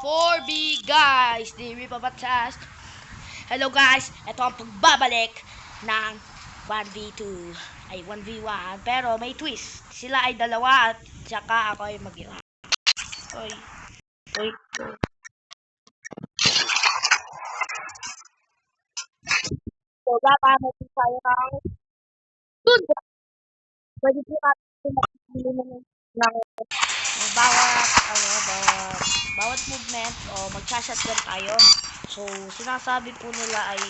4B guys, di Papatas. Hello guys, ito ang pagbabalik ng 1v2 ay 1v1 pero may twist. Sila ay dalawa at saka ako ay mag-isa. Oy. Oy. So, gagamit tayo ng tundra. Pwede po natin makikili ng bawat movement o magsa-shotgun tayo. So, sinasabi po nila ay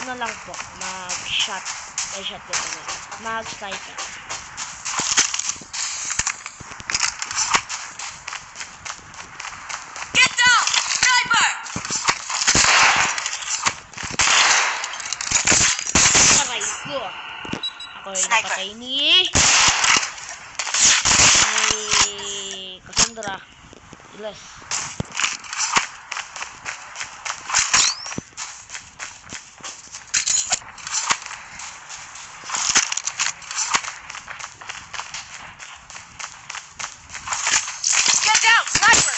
ano lang po, shotgun nila. Mag-sniper. Get down! Sniper! Aray ko. Ako ay napatay ni Cassandra Iles. Get down! Sniper!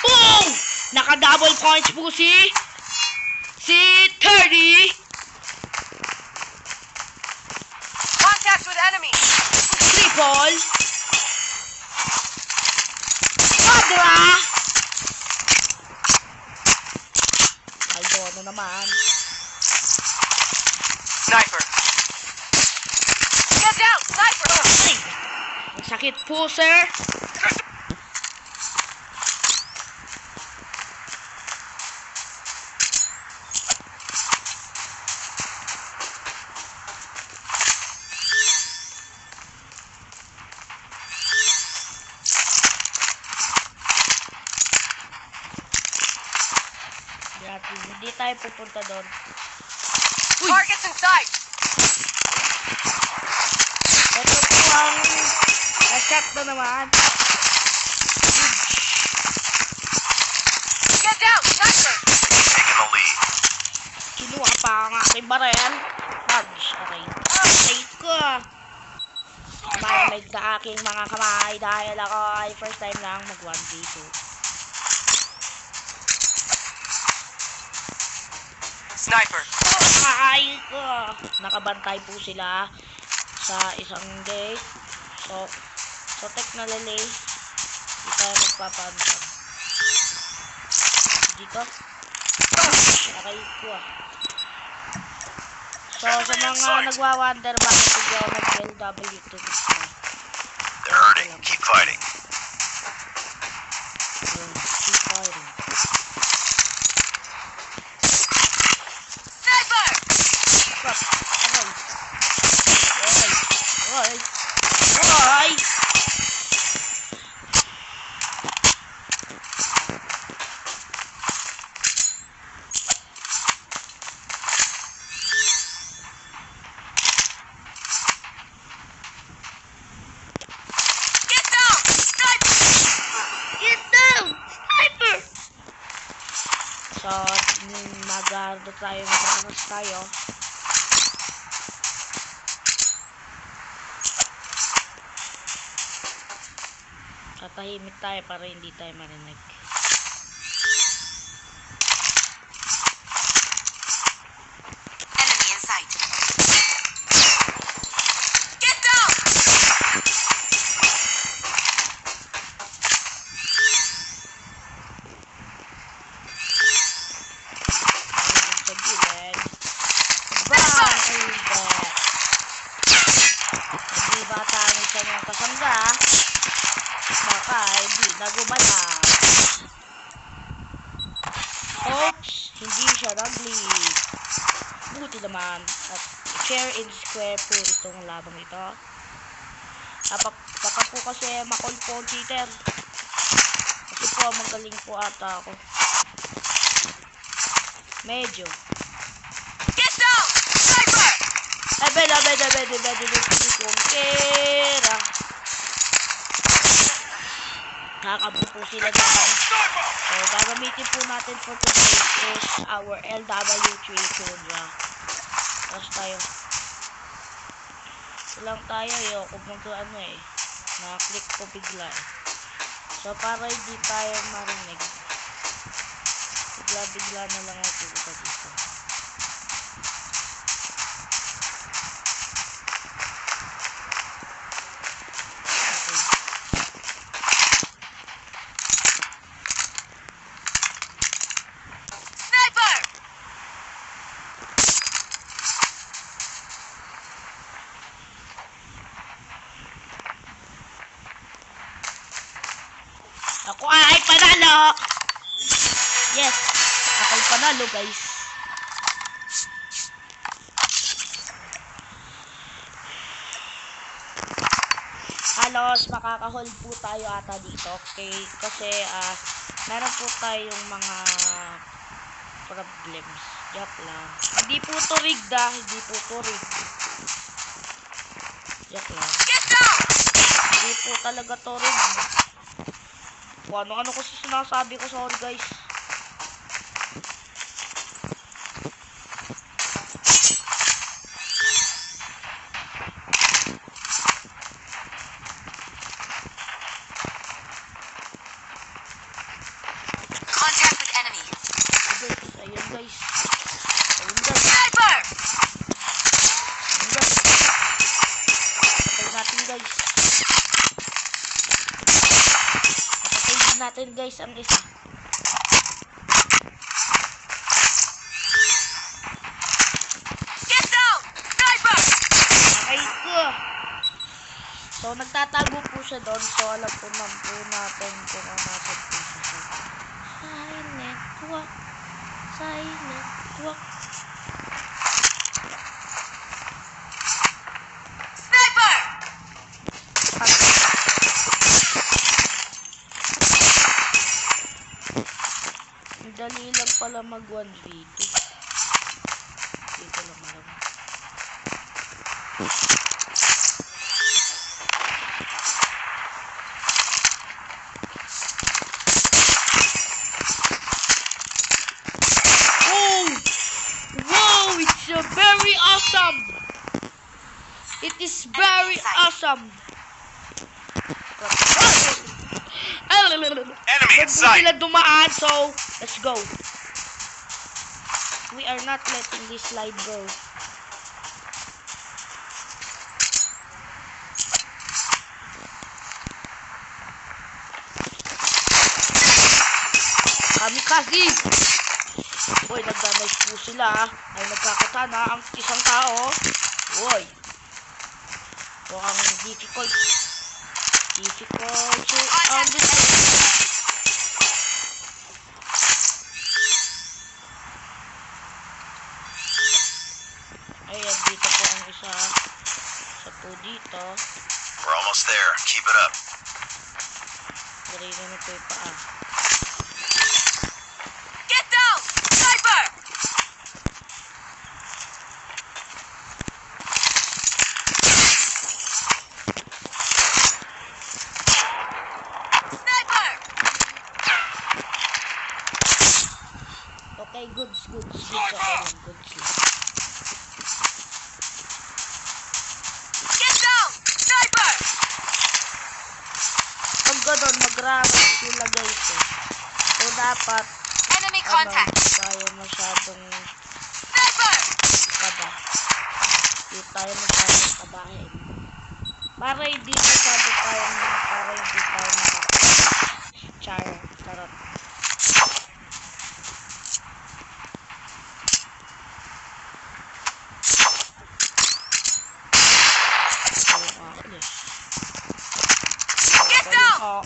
Boom! Naka-double points po si 30. Contact with enemy! Triple. Quadra. Aldo na naman. Sniper! Get down! Sniper! Ay! Ang sakit po, sir. Hindi tayo pupunta doon. Targets in sight! Ito po ang na-shot na naman. Get down! Sniper! Taking the lead. Kinuha pa ang aking barel. Fudge. Okay. Aray ko. Malamig na aking mga kamay dahil ako ay first time lang mag 1v2. Sniper! Ay ko. Nakabantay po sila sa isang gate. So technically, hindi tayo magpapanta. Dito. Aray ko. So sa mga nagwa-wonder bakit hindi ako nag-LW2. They're hurting. Keep fighting. Keep fighting. Sniper! Stop. Aray. Aray. Get down! Sniper! Get down! Sniper! So, mag-guard tayo, mag-anas tayo. Tatahimik tayo para hindi tayo marinig. Enemy in sight. Get down! Ayun sa gilid. Bang! Ayun ba? Hindi ba tayo sa mga kasangga? Baka hindi nagubala. Oops! Hindi siya nag-lead. Buti naman. At share in square po itong labang ito. Baka po kasi makol po ang cheater. Kasi po magaling po ata ako. Medyo. Get down! Sniper! Beda kong kera. Kakabu po sila dyan. So, gagamitin po natin for today is our LW3 Tundra. Tapos tayo. lang tayo ayoko ano eh. Na-click ko bigla eh. So para hindi tayo marinig. Bigla na lang ako pupunta dito. Sniper! Ako ay panalo! Yes! Ako ay panalo guys. Halos makakahol po tayo ata dito. Okay? Kasi meron po tayong mga problems. Joke lang. Hindi po to rigged ah. Hindi po to rigged. Joke lang. Get down! Hindi po talaga to rigged. Kung ano-ano kasi sinasabi ko, sorry guys. Contact with enemy. Ayun guys. Ayun guys. Sniper! Ayun guys. Patay natin guys. Patay natin guys ang isa. Get down! Sniper! Ay ko. So nagtatago po siya doon. So alam po natin kung ano nasa po siya. Silent walk. Silent walk. Sniper! Ang dali lang pala mag 1v2. Dito lang alam. Oh! Wow! It's very awesome! It is very awesome! Enemy in Ba't po sight. sila dumaan? So, let's go. We are not letting this slide go. Kamikaze! Uy, nagdamage po sila. Ay, nagkakatana ang isang tao. Uy. So, ang difficult to understand. Ayan, dito po ang isa. Isa po dito. We're almost there. Keep it up. Darina na po yung paa. Get down! Sniper! Sniper! Okay, goods. Okay lang, goods lang. Get down! Sniper! Pag gano'n, mag-ramp sila guys eh. So, dapat, Enemy contact! tayo masyadong Sniper! kaba. Hindi tayo masyadong kabahin. Para hindi tayo charot. Get down!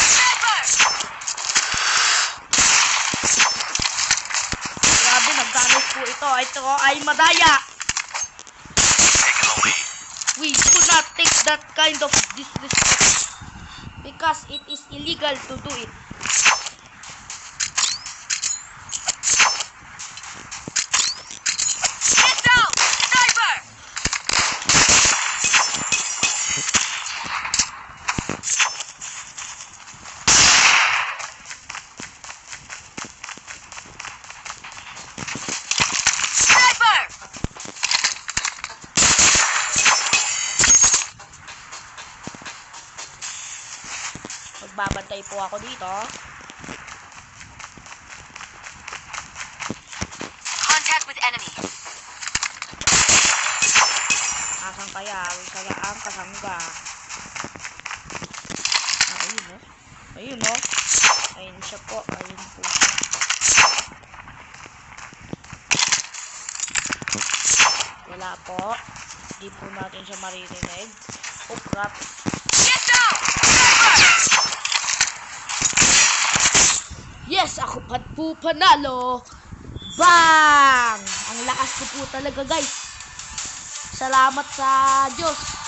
Sniper! Grabe, nagdamage po ito. Ito ay madaya. Taking the lead. We do not take that kind of disrespect. Because it is illegal to do it. Get down! Sniper! Magbabantay po ako dito. Contact with enemy. Asan kaya? Sala ang kasangga. Ayun, no? Ayun, no? Ayun siya po. Ayun po siya. Wala po. Hindi po natin siya maririnig. Oh, crap. Get down! Sniper! Yes! Ako pa po panalo! Bang! Ang lakas ko po talaga, guys. Salamat sa Diyos.